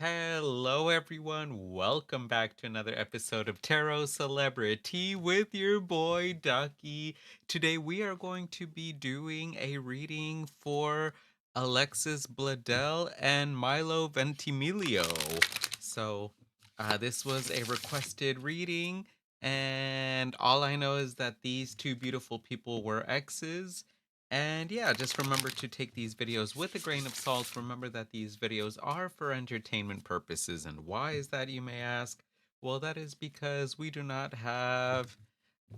Hello, everyone. Welcome back to another episode of Tarot Celebrity with your boy Ducky. Today, we are going to be doing a reading for Alexis Bledel and Milo Ventimiglia. This was a requested reading, and all I know is that these two beautiful people were exes. And yeah, just remember to take these videos with a grain of salt. Remember that these videos are for entertainment purposes. And why is that, you may ask? Well, that is because we do not have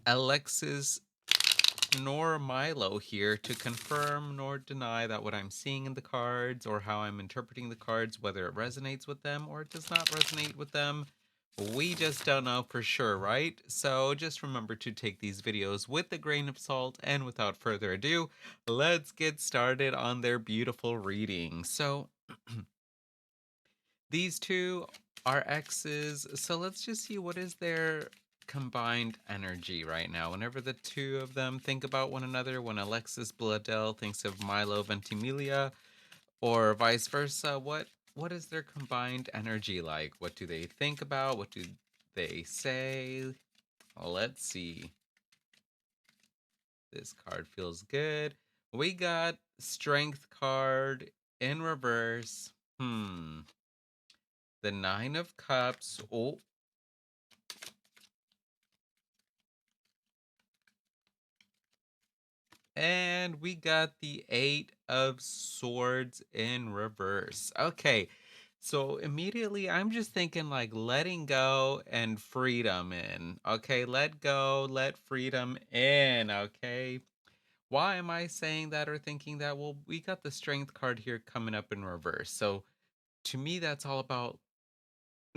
Alexis nor Milo here to confirm nor deny that what I'm seeing in the cards or how I'm interpreting the cards, whether it resonates with them or it does not resonate with them, we just don't know for sure, right? So just remember to take these videos with a grain of salt, and without further ado, let's get started on their beautiful reading. So these two are exes, so let's just see what is their combined energy right now. Whenever the two of them think about one another, when Alexis Bledel thinks of Milo Ventimiglia, or vice versa, what is their combined energy like? What do they think about? What do they say? Let's see. This card feels good. We got Strength card in reverse. The Nine of Cups. Oh, and we got the Eight of Swords in reverse. Okay, so immediately I'm just thinking like letting go and freedom in. Okay, let go, let freedom in. Okay, why am I saying that or thinking that? Well, we got the Strength card here coming up in reverse. So to me, that's all about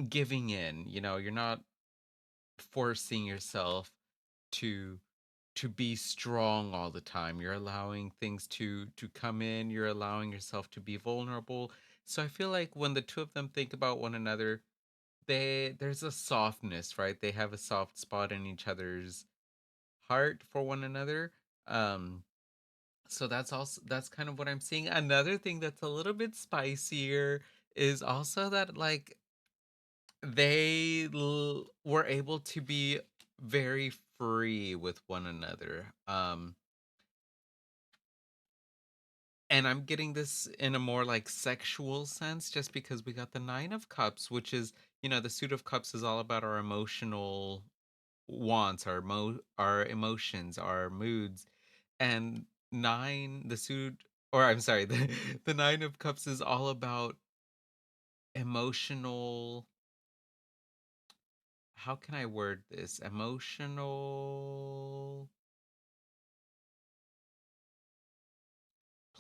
giving in. You're not forcing yourself to be strong all the time. You're allowing things to come in, you're allowing yourself to be vulnerable. So I feel like when the two of them think about one another, there's a softness, right? They have a soft spot in each other's heart for one another. um so that's kind of what I'm seeing. Another thing that's a little bit spicier is also that like were able to be very free with one another. And I'm getting this in a more like sexual sense just because we got the Nine of Cups, which is, the Suit of Cups is all about our emotional wants, our emotions, our moods. And the suit, or I'm sorry, the Nine of Cups is all about emotional, how can I word this? Emotional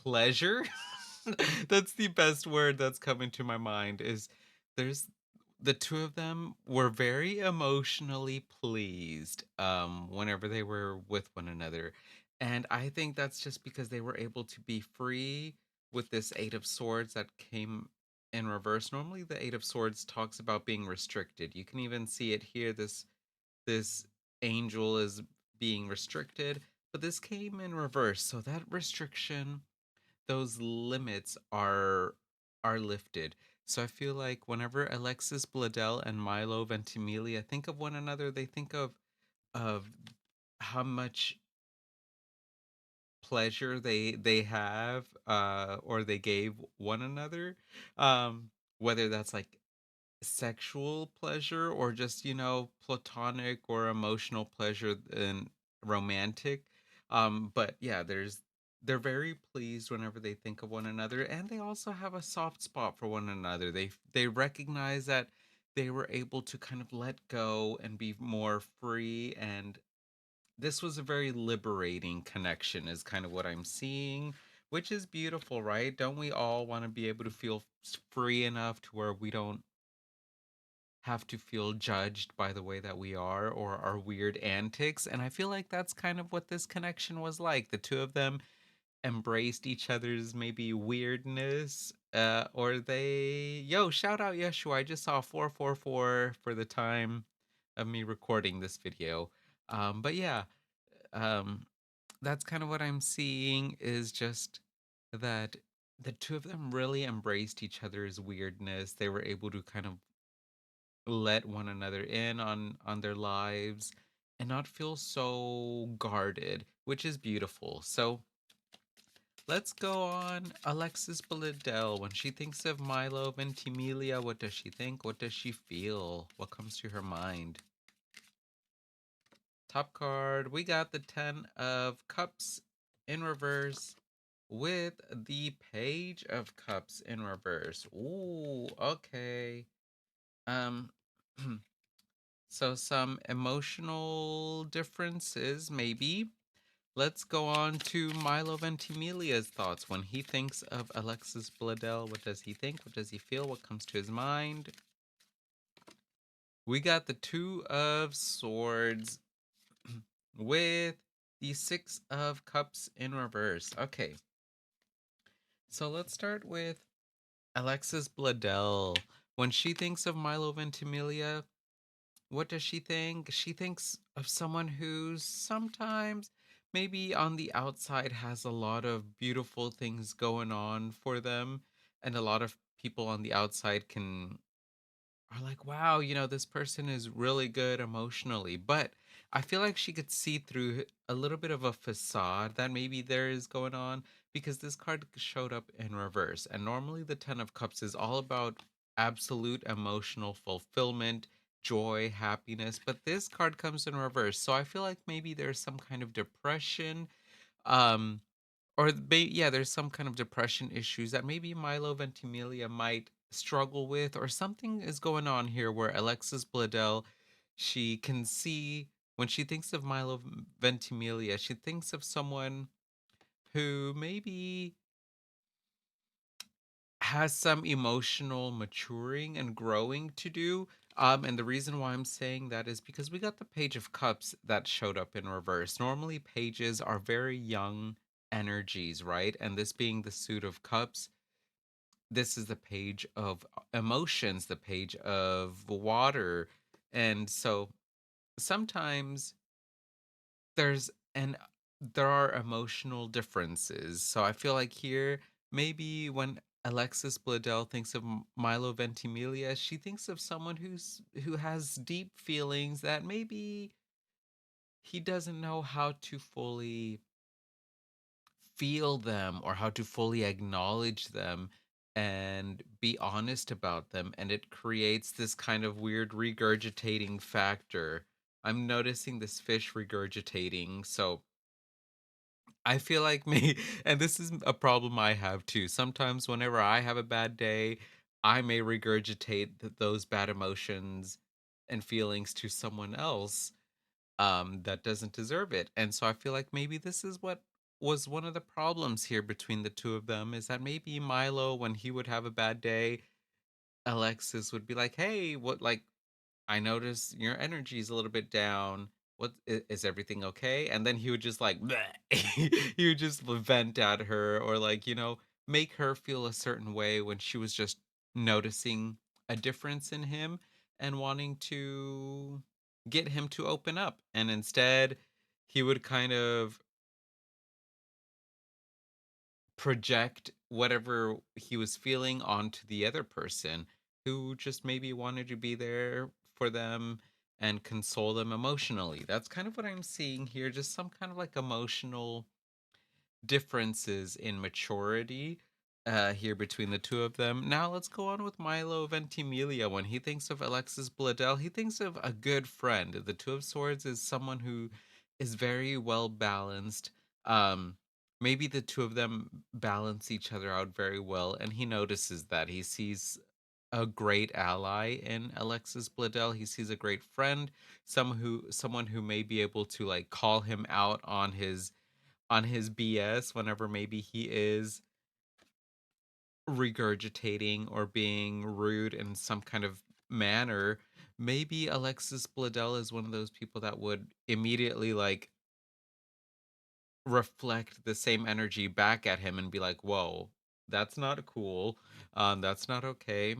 pleasure. That's the best word that's coming to my mind. Is there's the two of them were very emotionally pleased whenever they were with one another. And I think that's just because they were able to be free with this Eight of Swords that came in reverse. Normally the Eight of Swords talks about being restricted. You can even see it here. This angel is being restricted, but this came in reverse. So that restriction, those limits are lifted. So I feel like whenever Alexis Bledel and Milo Ventimiglia think of one another, they think of how much pleasure they have or they gave one another. Whether that's like sexual pleasure or just, platonic or emotional pleasure and romantic. But yeah, they're very pleased whenever they think of one another, and they also have a soft spot for one another. They recognize that they were able to kind of let go and be more free, and this was a very liberating connection is kind of what I'm seeing, which is beautiful, right? Don't we all want to be able to feel free enough to where we don't have to feel judged by the way that we are or our weird antics? And I feel like that's kind of what this connection was like. The two of them embraced each other's maybe weirdness, or shout out Yeshua. I just saw 444 for the time of me recording this video. But yeah, um, that's kind of what I'm seeing is just that the two of them really embraced each other's weirdness. They were able to kind of let one another in on their lives and not feel so guarded, which is beautiful. So let's go on Alexis Bledel. When she thinks of Milo Ventimiglia, what does she think? What does she feel? What comes to her mind? Top card, we got the 10 of Cups in reverse with the Page of Cups in reverse. Ooh, okay. Um so some emotional differences maybe. Let's go on to Milo Ventimiglia's thoughts. When he thinks of Alexis Bledel, what does he think? What does he feel? What comes to his mind? We got the Two of Swords with the Six of Cups in reverse. Okay, so let's start with Alexis Bledel. When she thinks of Milo Ventimiglia, what does she think? She thinks of someone who sometimes, maybe on the outside, has a lot of beautiful things going on for them. And a lot of people on the outside can are like, wow, this person is really good emotionally. But I feel like she could see through a little bit of a facade that maybe there is going on, because this card showed up in reverse. And normally the 10 of Cups is all about absolute emotional fulfillment, joy, happiness. But this card comes in reverse. So I feel like maybe there's some kind of depression. Um, yeah, there's some kind of depression issues that maybe Milo Ventimiglia might struggle with, or something is going on here where Alexis Bledel, she can see when she thinks of Ventimiglia, she thinks of someone who maybe has some emotional maturing and growing to do. And the reason why I'm saying that is because we got the Page of Cups that showed up in reverse. Normally, pages are very young energies, right? And this being the suit of cups, this is the page of emotions, the page of water. And so sometimes there's an there are emotional differences. So I feel like here, maybe when Alexis Bledel thinks of Milo Ventimiglia, she thinks of someone who has deep feelings that maybe he doesn't know how to fully feel them or how to fully acknowledge them and be honest about them, and it creates this kind of weird regurgitating factor. I'm noticing this fish regurgitating, so I feel like me, and this is a problem I have too. Sometimes, whenever I have a bad day, I may regurgitate those bad emotions and feelings to someone else that doesn't deserve it. And so I feel like maybe this is what was one of the problems here between the two of them, is that maybe Milo, when he would have a bad day, Alexis would be like, "Hey, what, like, I notice your energy is a little bit down. What is everything okay?" And then he would just like he would just vent at her, or like, make her feel a certain way when she was just noticing a difference in him and wanting to get him to open up. And instead, he would kind of project whatever he was feeling onto the other person, who just maybe wanted to be there for them and console them emotionally. That's kind of what I'm seeing here, just some kind of like emotional differences in maturity here between the two of them. Now let's go on with Milo Ventimiglia. When he thinks of Alexis Bledel, he thinks of a good friend. The Two of Swords is someone who is very well balanced. Maybe the two of them balance each other out very well, and he notices that. He sees a great ally in Alexis Bledel. He sees a great friend, someone who may be able to like call him out on his BS whenever maybe he is regurgitating or being rude in some kind of manner. Maybe Alexis Bledel is one of those people that would immediately like reflect the same energy back at him and be like, "Whoa, that's not cool. That's not okay."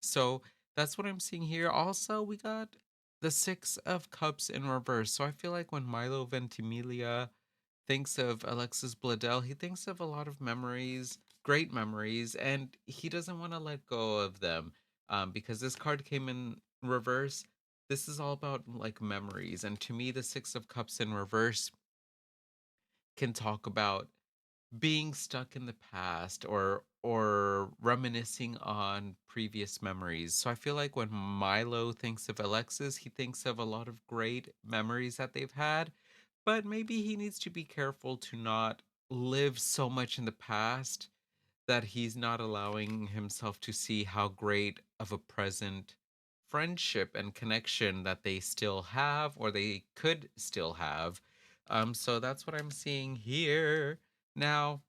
So that's what I'm seeing here. Also, we got the Six of Cups in reverse. So I feel like when Milo Ventimiglia thinks of Alexis Bledel, he thinks of a lot of memories great memories, and he doesn't want to let go of them. Because this card came in reverse. This is all about like memories, and to me, the Six of Cups in reverse can talk about being stuck in the past or reminiscing on previous memories. So I feel like when Milo thinks of Alexis, he thinks of a lot of great memories that they've had, but maybe he needs to be careful to not live so much in the past that he's not allowing himself to see how great of a present friendship and connection that they still have or they could still have. So that's what I'm seeing here. Now,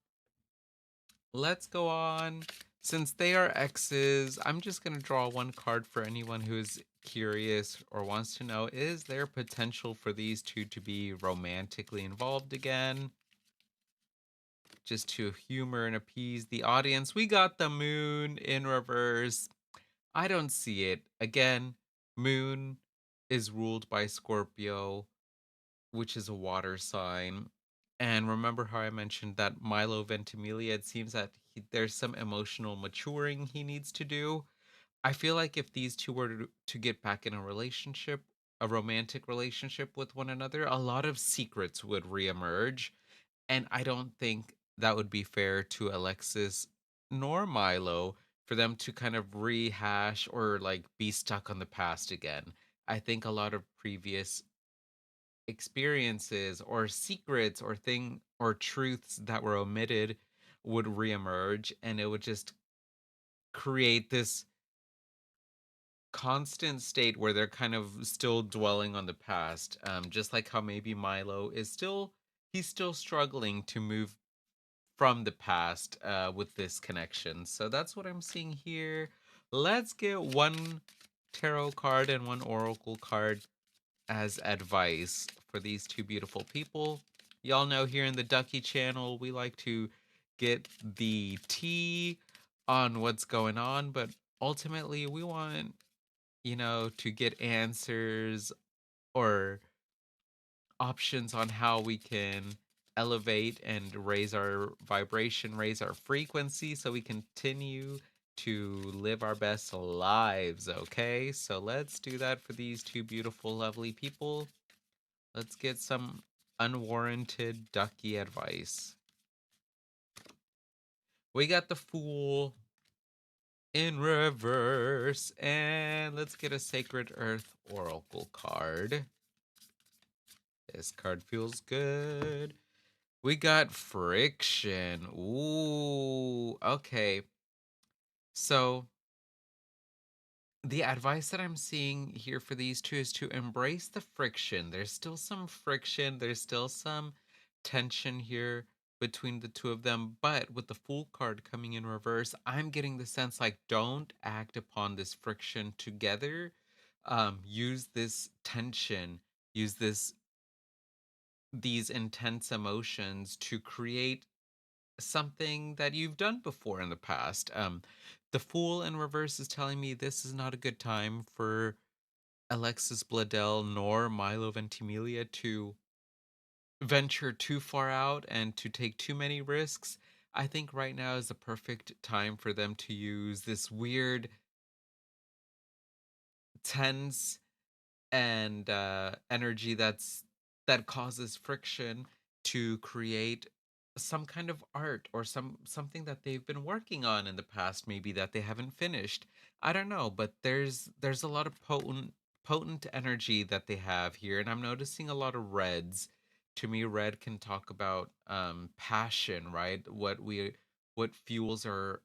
let's go on. Since they are exes, I'm just going to draw one card for anyone who is curious or wants to know, is there potential for these two to be romantically involved again? Just to humor and appease the audience. We got the moon in reverse. I don't see it. Again, moon is ruled by Scorpio, which is a water sign. And remember how I mentioned that Milo Ventimiglia, it seems that there's some emotional maturing he needs to do. I feel like if these two were to get back in a relationship, a romantic relationship with one another, a lot of secrets would reemerge. And I don't think that would be fair to Alexis nor Milo for them to kind of rehash or like be stuck on the past again. I think a lot of previous experiences or secrets or truths that were omitted would reemerge, and it would just create this constant state where they're kind of still dwelling on the past, just like how maybe Milo is still, he's still struggling to move from the past with this connection. So that's what I'm seeing here. Let's get one tarot card and one oracle card as advice for these two beautiful people. Y'all know here in the Ducky channel, we like to get the tea on what's going on, but ultimately we want, to get answers or options on how we can elevate and raise our vibration, raise our frequency so we continue to live our best lives, okay? So let's do that for these two beautiful, lovely people. Let's get some unwarranted ducky advice. We got the Fool in reverse, and let's get a Sacred Earth Oracle card. This card feels good. We got Friction. Ooh, okay. So the advice that I'm seeing here for these two is to embrace the friction. There's still some friction, there's still some tension here between the two of them, but with the Fool card coming in reverse, I'm getting the sense like don't act upon this friction together. Use this tension, use these intense emotions to create something that you've done before in the past. The Fool in reverse is telling me this is not a good time for Alexis Bledel nor Milo Ventimiglia to venture too far out and to take too many risks. I think right now is the perfect time for them to use this weird, tense and energy that causes friction to create some kind of art or something that they've been working on in the past, maybe that they haven't finished. I don't know, but there's a lot of potent energy that they have here, and I'm noticing a lot of reds. To me, red can talk about passion, right? What fuels our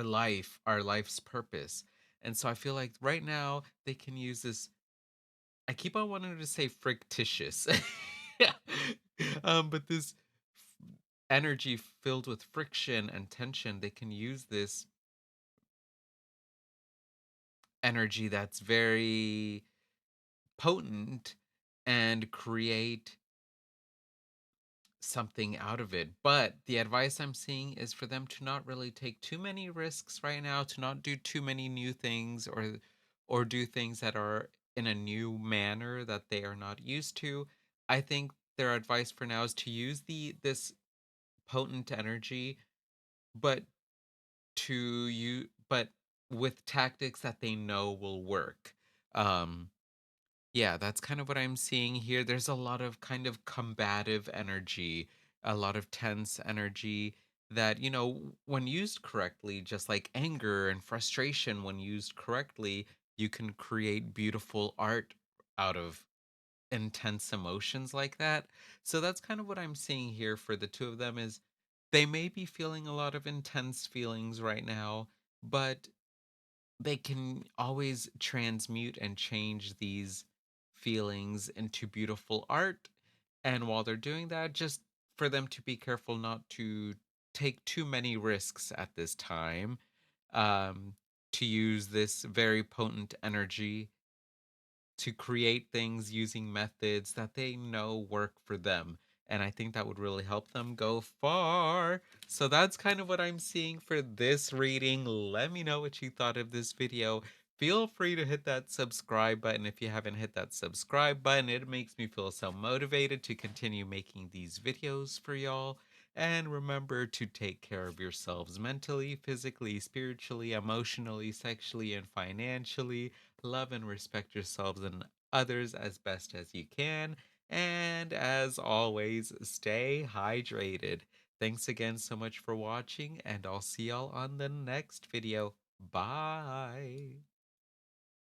life, our life's purpose. And so I feel like right now they can use this. I keep on wanting to say frictitious. But this energy filled with friction and tension, they can use this energy that's very potent and create something out of it. But the advice I'm seeing is for them to not really take too many risks right now, to not do too many new things or do things that are in a new manner that they are not used to. I think their advice for now is to use the this potent energy, but but with tactics that they know will work. Um, yeah, that's kind of what I'm seeing here. There's a lot of kind of combative energy, a lot of tense energy that, when used correctly, just like anger and frustration, when used correctly, you can create beautiful art out of intense emotions like that. So that's kind of what I'm seeing here for the two of them is they may be feeling a lot of intense feelings right now, but they can always transmute and change these feelings into beautiful art. And while they're doing that, just for them to be careful not to take too many risks at this time, um, to use this very potent energy to create things using methods that they know work for them. And I think that would really help them go far. So that's kind of what I'm seeing for this reading. Let me know what you thought of this video. Feel free to hit that subscribe button if you haven't hit that subscribe button. It makes me feel so motivated to continue making these videos for y'all. And remember to take care of yourselves mentally, physically, spiritually, emotionally, sexually, and financially. Love and respect yourselves and others as best as you can. And as always, stay hydrated. Thanks again so much for watching, and I'll see y'all on the next video. Bye.